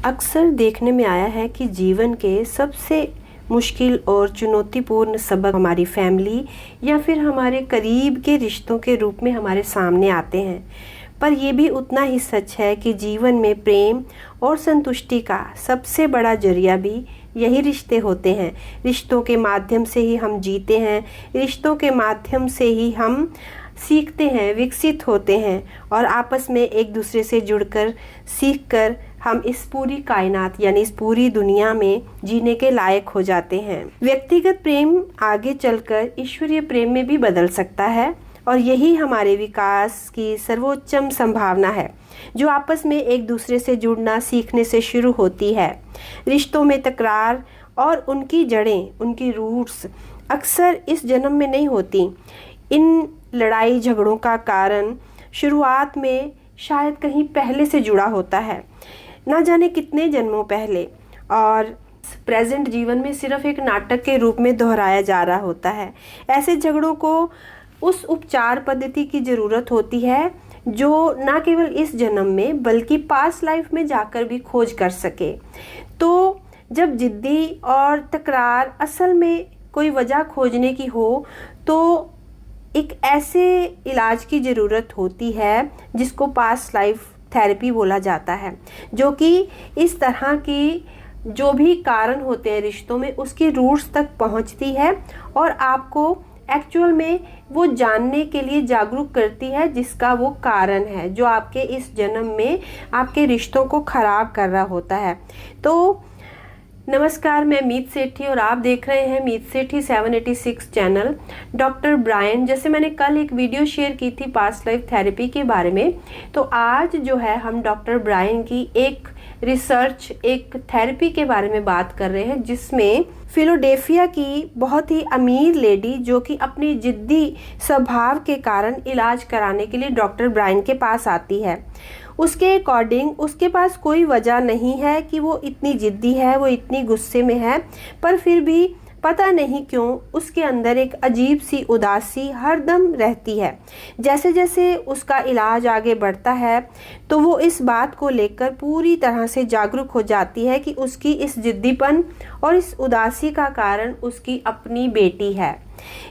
अक्सर देखने में आया है कि जीवन के सबसे मुश्किल और चुनौतीपूर्ण सबक हमारी फैमिली या फिर हमारे करीब के रिश्तों के रूप में हमारे सामने आते हैं। पर यह भी उतना ही सच है कि जीवन में प्रेम और संतुष्टि का सबसे बड़ा जरिया भी यही रिश्ते होते हैं। रिश्तों के माध्यम से ही हम जीते हैं, रिश्तों के माध्यम से ही हम सीखते हैं, विकसित होते हैं और आपस में एक दूसरे से जुड़कर सीखकर हम इस पूरी कायनात यानी इस पूरी दुनिया में जीने के लायक हो जाते हैं। व्यक्तिगत प्रेम आगे चलकर ईश्वरीय प्रेम में भी बदल सकता है और यही हमारे विकास की सर्वोच्चम संभावना है, जो आपस में एक दूसरे से जुड़ना सीखने से शुरू होती है। रिश्तों में तकरार और उनकी जड़ें, उनकी रूट्स अक्सर इस जन्म में नहीं होती। इन लड़ाई झगड़ों का कारण शुरुआत में शायद कहीं पहले से जुड़ा होता है, ना जाने कितने जन्मों पहले, और प्रेजेंट जीवन में सिर्फ एक नाटक के रूप में दोहराया जा रहा होता है। ऐसे झगड़ों को उस उपचार पद्धति की ज़रूरत होती है जो ना केवल इस जन्म में बल्कि पास्ट लाइफ में जाकर भी खोज कर सके। तो जब जिद्दी और तकरार असल में कोई वजह खोजने की हो तो एक ऐसे इलाज की ज़रूरत होती है जिसको पास्ट लाइफ थेरेपी बोला जाता है, जो कि इस तरह की जो भी कारण होते हैं रिश्तों में उसकी रूट्स तक पहुंचती है और आपको एक्चुअल में वो जानने के लिए जागरूक करती है जिसका वो कारण है, जो आपके इस जन्म में आपके रिश्तों को ख़राब कर रहा होता है। तो नमस्कार, मैं मीत सेठी और आप देख रहे हैं मीत सेठी 786 चैनल। डॉक्टर ब्रायन, जैसे मैंने कल एक वीडियो शेयर की थी पास्ट लाइफ थेरेपी के बारे में, तो आज जो है हम डॉक्टर ब्रायन की एक रिसर्च, एक थेरेपी के बारे में बात कर रहे हैं जिसमें फिलाडेल्फिया की बहुत ही अमीर लेडी जो कि अपनी जिद्दी स्वभाव के कारण इलाज कराने के लिए डॉक्टर ब्रायन के पास आती है। उसके अकॉर्डिंग उसके पास कोई वजह नहीं है कि वो इतनी जिद्दी है, वो इतनी गुस्से में है, पर फिर भी पता नहीं क्यों उसके अंदर एक अजीब सी उदासी हरदम रहती है। जैसे जैसे उसका इलाज आगे बढ़ता है तो वो इस बात को लेकर पूरी तरह से जागरूक हो जाती है कि उसकी इस जिद्दीपन और इस उदासी का कारण उसकी अपनी बेटी है।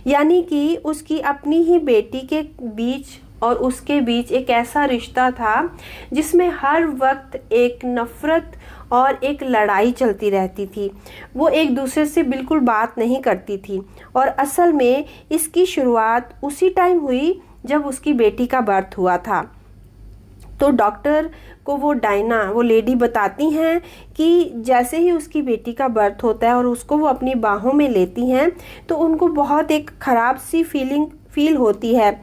यानी कि उसकी अपनी ही बेटी के बीच और उसके बीच एक ऐसा रिश्ता था जिसमें हर वक्त एक नफ़रत और एक लड़ाई चलती रहती थी। वो एक दूसरे से बिल्कुल बात नहीं करती थी और असल में इसकी शुरुआत उसी टाइम हुई जब उसकी बेटी का बर्थ हुआ था। तो डॉक्टर को वो डायना, वो लेडी बताती हैं कि जैसे ही उसकी बेटी का बर्थ होता है और उसको वो अपनी बाहों में लेती हैं तो उनको बहुत एक ख़राब सी फील होती है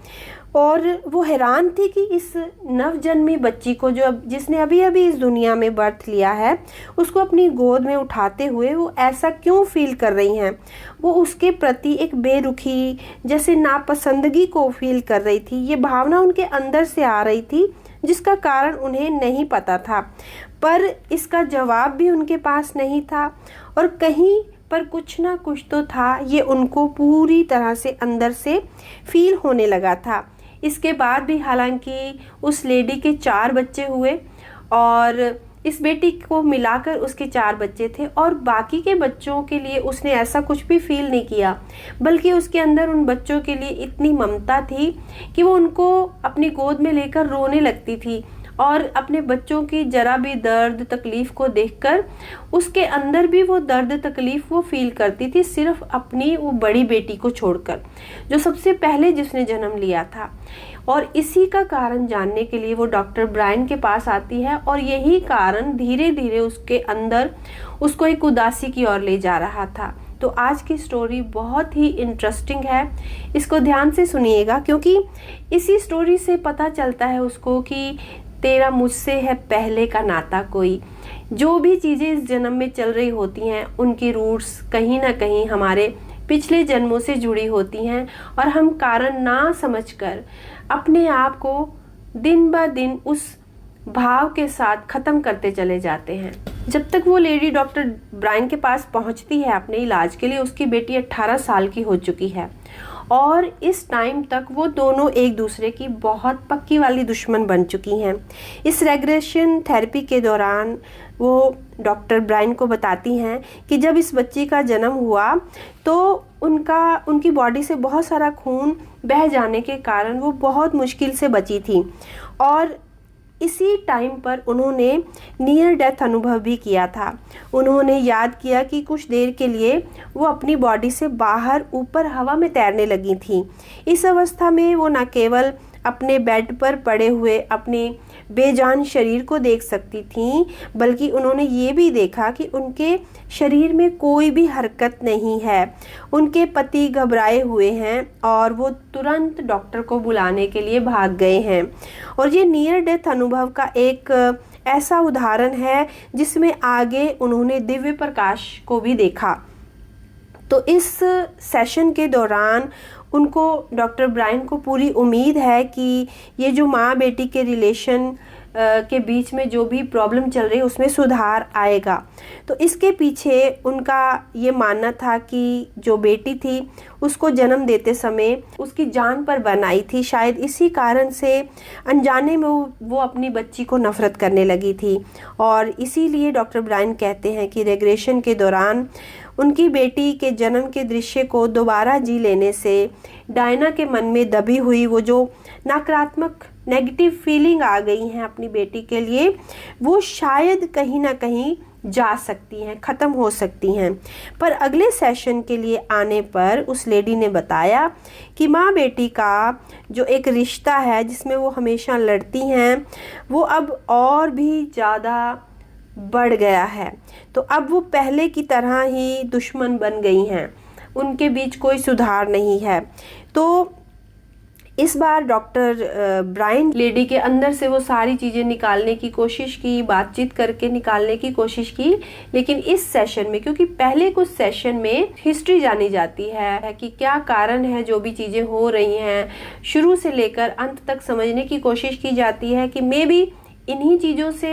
और वो हैरान थी कि इस नवजन्मी बच्ची को जिसने अभी अभी इस दुनिया में बर्थ लिया है उसको अपनी गोद में उठाते हुए वो ऐसा क्यों फील कर रही हैं। वो उसके प्रति एक बेरुखी, जैसे नापसंदगी को फील कर रही थी। ये भावना उनके अंदर से आ रही थी जिसका कारण उन्हें नहीं पता था, पर इसका जवाब भी उनके पास नहीं था और कहीं पर कुछ ना कुछ तो था, ये उनको पूरी तरह से अंदर से फील होने लगा था। इसके बाद भी हालांकि उस लेडी के 4 बच्चे हुए और इस बेटी को मिलाकर उसके 4 बच्चे थे और बाकी के बच्चों के लिए उसने ऐसा कुछ भी फील नहीं किया, बल्कि उसके अंदर उन बच्चों के लिए इतनी ममता थी कि वो उनको अपनी गोद में लेकर रोने लगती थी और अपने बच्चों की जरा भी दर्द तकलीफ़ को देखकर उसके अंदर भी वो दर्द तकलीफ़ वो फील करती थी, सिर्फ अपनी वो बड़ी बेटी को छोड़कर जो सबसे पहले जिसने जन्म लिया था। और इसी का कारण जानने के लिए वो डॉक्टर ब्रायन के पास आती है और यही कारण धीरे धीरे उसके अंदर उसको एक उदासी की ओर ले जा रहा था। तो आज की स्टोरी बहुत ही इंटरेस्टिंग है, इसको ध्यान से सुनिएगा क्योंकि इसी स्टोरी से पता चलता है उसको कि तेरा मुझसे है पहले का नाता कोई। जो भी चीज़ें इस जन्म में चल रही होती हैं उनकी रूट्स कहीं ना कहीं हमारे पिछले जन्मों से जुड़ी होती हैं और हम कारण ना समझकर अपने आप को दिन ब दिन उस भाव के साथ ख़त्म करते चले जाते हैं। जब तक वो लेडी डॉक्टर ब्रायन के पास पहुंचती है अपने इलाज के लिए, उसकी बेटी 18 साल की हो चुकी है और इस टाइम तक वो दोनों एक दूसरे की बहुत पक्की वाली दुश्मन बन चुकी हैं। इस रेग्रेशन थेरेपी के दौरान वो डॉक्टर ब्रायन को बताती हैं कि जब इस बच्ची का जन्म हुआ तो उनकी बॉडी से बहुत सारा खून बह जाने के कारण वो बहुत मुश्किल से बची थी, और इसी टाइम पर उन्होंने नियर डेथ अनुभव भी किया था। उन्होंने याद किया कि कुछ देर के लिए वो अपनी बॉडी से बाहर ऊपर हवा में तैरने लगी थी। इस अवस्था में वो न केवल अपने बेड पर पड़े हुए अपने बेजान शरीर को देख सकती थीं, बल्कि उन्होंने ये भी देखा कि उनके शरीर में कोई भी हरकत नहीं है। उनके पति घबराए हुए हैं और वो तुरंत डॉक्टर को बुलाने के लिए भाग गए हैं। और ये नियर डेथ अनुभव का एक ऐसा उदाहरण है जिसमें आगे उन्होंने दिव्य प्रकाश को भी देखा। तो इस सेशन के दौरान उनको डॉक्टर ब्रायन को पूरी उम्मीद है कि ये जो माँ बेटी के रिलेशन के बीच में जो भी प्रॉब्लम चल रही है उसमें सुधार आएगा। तो इसके पीछे उनका ये मानना था कि जो बेटी थी उसको जन्म देते समय उसकी जान पर बनाई थी। शायद इसी कारण से अनजाने में वो अपनी बच्ची को नफ़रत करने लगी थी, और इसीलिए डॉक्टर ब्रायन कहते हैं कि रेग्रेशन के दौरान उनकी बेटी के जन्म के दृश्य को दोबारा जी लेने से डायना के मन में दबी हुई वो जो नकारात्मक नेगेटिव फीलिंग आ गई हैं अपनी बेटी के लिए, वो शायद कहीं ना कहीं जा सकती हैं, ख़त्म हो सकती हैं। पर अगले सेशन के लिए आने पर उस लेडी ने बताया कि माँ बेटी का जो एक रिश्ता है जिसमें वो हमेशा लड़ती हैं, वो अब और भी ज़्यादा बढ़ गया है। तो अब वो पहले की तरह ही दुश्मन बन गई हैं, उनके बीच कोई सुधार नहीं है। तो इस बार डॉक्टर ब्रायन लेडी के अंदर से वो सारी चीज़ें निकालने की कोशिश की, बातचीत करके निकालने की कोशिश की, लेकिन इस सेशन में, क्योंकि पहले कुछ सेशन में हिस्ट्री जानी जाती है कि क्या कारण है जो भी चीज़ें हो रही हैं, शुरू से लेकर अंत तक समझने की कोशिश की जाती है कि मे बी इन्हीं चीज़ों से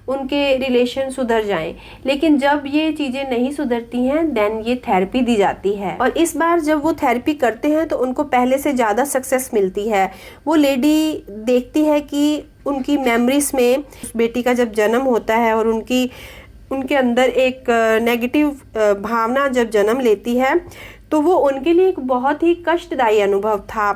उनके रिलेशन सुधर जाएं। लेकिन जब ये चीज़ें नहीं सुधरती हैं देन ये थेरेपी दी जाती है, और इस बार जब वो थेरेपी करते हैं तो उनको पहले से ज़्यादा सक्सेस मिलती है। वो लेडी देखती है कि उनकी मेमोरीज में बेटी का जब जन्म होता है और उनके अंदर एक नेगेटिव भावना जब जन्म लेती है तो वो उनके लिए एक बहुत ही कष्टदायी अनुभव था।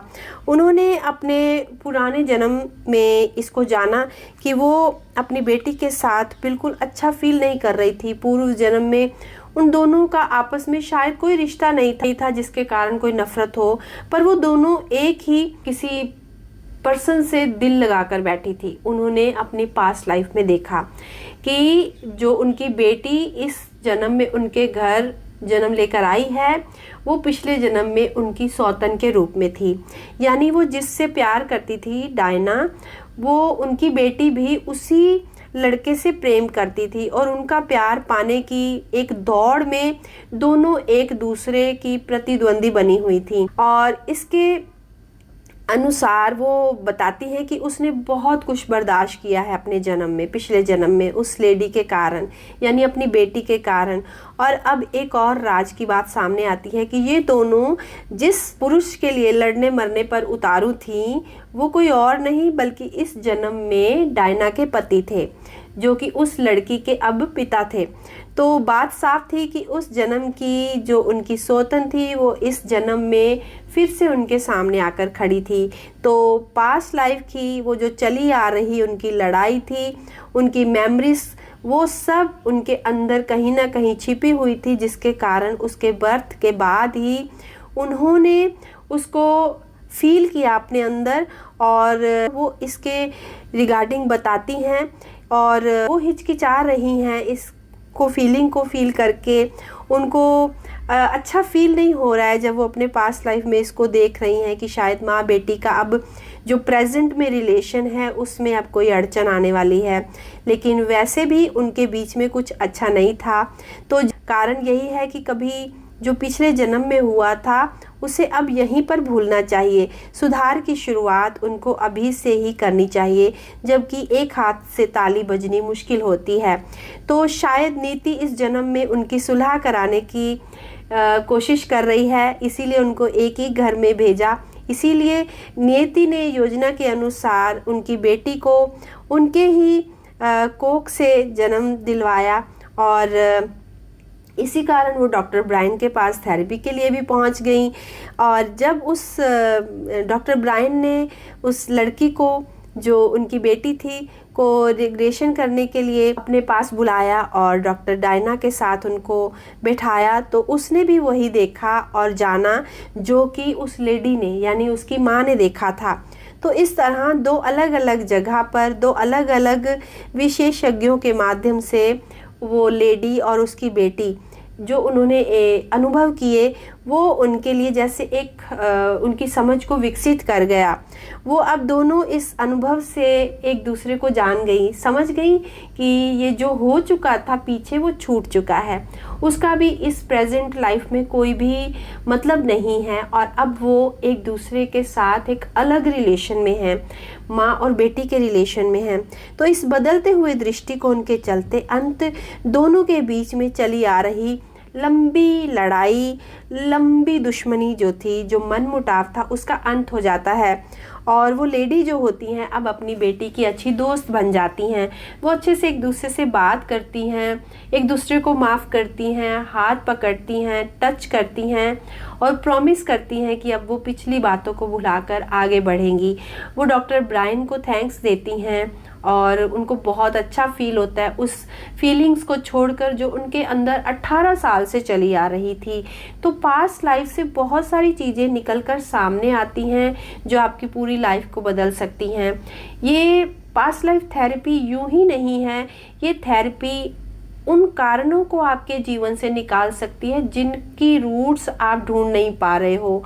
उन्होंने अपने पुराने जन्म में इसको जाना कि वो अपनी बेटी के साथ बिल्कुल अच्छा फील नहीं कर रही थी। पूर्व जन्म में उन दोनों का आपस में शायद कोई रिश्ता नहीं था जिसके कारण कोई नफरत हो, पर वो दोनों एक ही किसी पर्सन से दिल लगाकर बैठी थी। उन्होंने अपनी पास्ट लाइफ में देखा कि जो उनकी बेटी इस जन्म में उनके घर जन्म लेकर आई है वो पिछले जन्म में उनकी सौतन के रूप में थी। यानी वो जिससे प्यार करती थी डायना, वो उनकी बेटी भी उसी लड़के से प्रेम करती थी, और उनका प्यार पाने की एक दौड़ में दोनों एक दूसरे की प्रतिद्वंदी बनी हुई थी। और इसके अनुसार वो बताती है कि उसने बहुत कुछ बर्दाश्त किया है अपने जन्म में, पिछले जन्म में उस लेडी के कारण, यानी अपनी बेटी के कारण। और अब एक और राज की बात सामने आती है कि ये दोनों जिस पुरुष के लिए लड़ने मरने पर उतारू थी वो कोई और नहीं बल्कि इस जन्म में डायना के पति थे, जो कि उस लड़की के अब पिता थे। तो बात साफ थी कि उस जन्म की जो उनकी सौतन थी वो इस जन्म में फिर से उनके सामने आकर खड़ी थी। तो पास्ट लाइफ की वो जो चली आ रही उनकी लड़ाई थी, उनकी मेमोरीज, वो सब उनके अंदर कहीं ना कहीं छिपी हुई थी, जिसके कारण उसके बर्थ के बाद ही उन्होंने उसको फील किया अपने अंदर, और वो इसके रिगार्डिंग बताती हैं और वो हिचकिचा रही हैं इसको फीलिंग को फील करके। उनको अच्छा फील नहीं हो रहा है जब वो अपने पास्ट लाइफ में इसको देख रही हैं कि शायद माँ बेटी का अब जो प्रेजेंट में रिलेशन है उसमें अब कोई अड़चन आने वाली है। लेकिन वैसे भी उनके बीच में कुछ अच्छा नहीं था। तो कारण यही है कि कभी जो पिछले जन्म में हुआ था उसे अब यहीं पर भूलना चाहिए। सुधार की शुरुआत उनको अभी से ही करनी चाहिए, जबकि एक हाथ से ताली बजनी मुश्किल होती है। तो शायद नीति इस जन्म में उनकी सुलह कराने की कोशिश कर रही है, इसीलिए उनको एक ही घर में भेजा। इसीलिए नियति ने योजना के अनुसार उनकी बेटी को उनके ही कोख से जन्म दिलवाया और इसी कारण वो डॉक्टर ब्रायन के पास थेरेपी के लिए भी पहुंच गई। और जब उस डॉक्टर ब्रायन ने उस लड़की को, जो उनकी बेटी थी, को रिग्रेशन करने के लिए अपने पास बुलाया और डॉक्टर डायना के साथ उनको बैठाया, तो उसने भी वही देखा और जाना जो कि उस लेडी ने, यानी उसकी माँ ने देखा था। तो इस तरह दो अलग अलग जगह पर दो अलग अलग विशेषज्ञों के माध्यम से वो लेडी और उसकी बेटी जो उन्होंने अनुभव किए, वो उनके लिए जैसे एक उनकी समझ को विकसित कर गया। वो अब दोनों इस अनुभव से एक दूसरे को जान गई, समझ गई कि ये जो हो चुका था पीछे वो छूट चुका है, उसका भी इस प्रेजेंट लाइफ में कोई भी मतलब नहीं है और अब वो एक दूसरे के साथ एक अलग रिलेशन में है, माँ और बेटी के रिलेशन में है। तो इस बदलते हुए दृष्टिकोण के चलते अंत दोनों के बीच में चली आ रही लंबी लड़ाई, लंबी दुश्मनी जो थी, जो मनमुटाव था, उसका अंत हो जाता है और वो लेडी जो होती हैं अब अपनी बेटी की अच्छी दोस्त बन जाती हैं। वो अच्छे से एक दूसरे से बात करती हैं, एक दूसरे को माफ़ करती हैं, हाथ पकड़ती हैं, टच करती हैं और प्रॉमिस करती हैं कि अब वो पिछली बातों को भुलाकर आगे बढ़ेंगी। वो डॉक्टर ब्रायन को थैंक्स देती हैं और उनको बहुत अच्छा फील होता है उस फीलिंग्स को छोड़कर जो उनके अंदर 18 साल से चली आ रही थी। तो पास्ट लाइफ से बहुत सारी चीज़ें निकलकर सामने आती हैं जो आपकी पूरी लाइफ को बदल सकती हैं। ये पास्ट लाइफ थेरेपी यूं ही नहीं है, ये थेरेपी उन कारणों को आपके जीवन से निकाल सकती है जिनकी रूट्स आप ढूंढ नहीं पा रहे हो।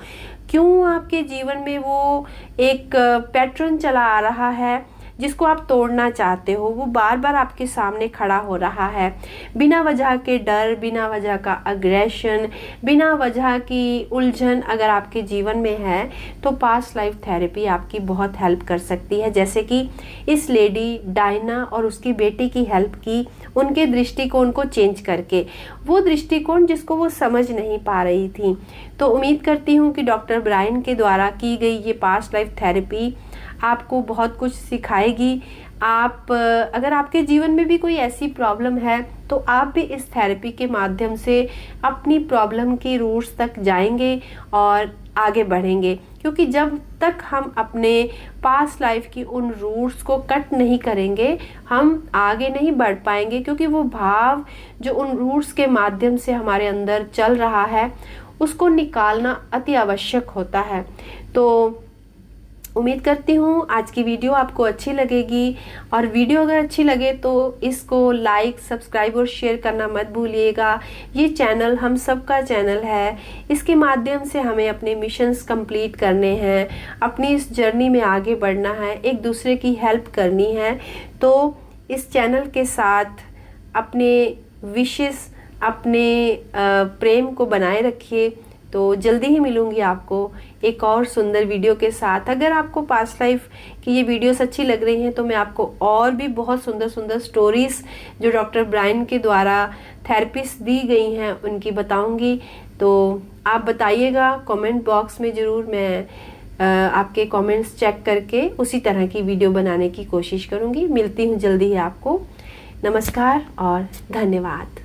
क्यों आपके जीवन में वो एक पैटर्न चला आ रहा है जिसको आप तोड़ना चाहते हो, वो बार बार आपके सामने खड़ा हो रहा है। बिना वजह के डर, बिना वजह का अग्रेशन, बिना वजह की उलझन अगर आपके जीवन में है तो पास्ट लाइफ थेरेपी आपकी बहुत हेल्प कर सकती है। जैसे कि इस लेडी डायना और उसकी बेटी की हेल्प की, उनके दृष्टिकोण को चेंज करके, वो दृष्टिकोण जिसको वो समझ नहीं पा रही थी। तो उम्मीद करती हूँ कि डॉक्टर ब्रायन के द्वारा की गई ये पास्ट लाइफ थेरेपी आपको बहुत कुछ सिखाएगी। आप अगर आपके जीवन में भी कोई ऐसी प्रॉब्लम है तो आप भी इस थेरेपी के माध्यम से अपनी प्रॉब्लम की रूट्स तक जाएंगे और आगे बढ़ेंगे, क्योंकि जब तक हम अपने पास्ट लाइफ की उन रूट्स को कट नहीं करेंगे हम आगे नहीं बढ़ पाएंगे, क्योंकि वो भाव जो उन रूट्स के माध्यम से हमारे अंदर चल रहा है उसको निकालना अति आवश्यक होता है। तो उम्मीद करती हूँ आज की वीडियो आपको अच्छी लगेगी और वीडियो अगर अच्छी लगे तो इसको लाइक, सब्सक्राइब और शेयर करना मत भूलिएगा। ये चैनल हम सबका चैनल है, इसके माध्यम से हमें अपने मिशंस कंप्लीट करने हैं, अपनी इस जर्नी में आगे बढ़ना है, एक दूसरे की हेल्प करनी है। तो इस चैनल के साथ अपने विशेस, अपने प्रेम को बनाए रखिए। तो जल्दी ही मिलूंगी आपको एक और सुंदर वीडियो के साथ। अगर आपको पास्ट लाइफ की ये वीडियोस अच्छी लग रही हैं तो मैं आपको और भी बहुत सुंदर सुंदर स्टोरीज़ जो डॉक्टर ब्रायन के द्वारा थेरेपीज दी गई हैं उनकी बताऊंगी। तो आप बताइएगा कमेंट बॉक्स में ज़रूर, मैं आपके कमेंट्स चेक करके उसी तरह की वीडियो बनाने की कोशिश करूँगी। मिलती हूँ जल्दी ही आपको। नमस्कार और धन्यवाद।